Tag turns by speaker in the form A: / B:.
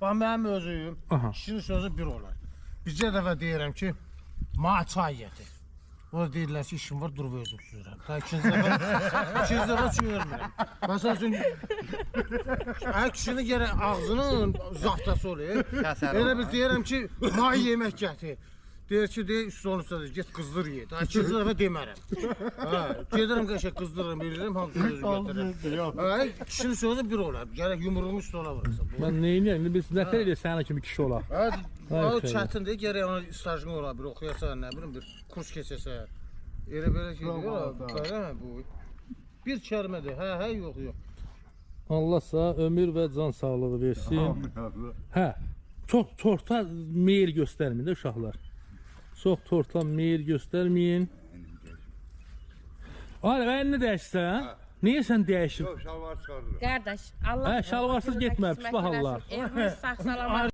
A: Bax mənim özüm, kişinin sözü bir olar. Bircə dəfə deyirəm ki, mənə çay gətir. O da deyirlər ki, işim var, durub özüm süzürəm. İkinci dəfə çürmürəm. Məsəl üçün, kişinin gərək ağzının zaftası olur. Elə bir deyirəm ki, mənə yemək gətir. Deyir ki, üstü onu söyləyir, get qızdır ye. İkinci dəfə demərəm. Gedirəm qəşək qızdırırım, bilirəm, hamısı sözü götürürəm. Kişinin sözü bir olar, gərək yumruğumu üstü ola vurasın.
B: Mən neyniyəm, biz nətər eləyək sənə kimi kişi olar?
A: O çətindir, gərək ona stajını ola bir, oxuyasan, nə bilim, bir kurs keçəsən. Elə belə şey deyir, bu. Bir kəlmədir, hə, yox.
B: Allah sağ, ömür və can sağlığı versin. Hə, çox torta meyil göstərməyin də uşaqlar. Çox torta meyil göstərməyin. Arif, əlini dəyişsən? Niyə sən dəyişib?
C: Yox, şalvar çıxarırım.
D: Qardaş, Allah...
B: Hə, şalvarsız getmə, pis bahallar.
D: Evimiz sağ salamat.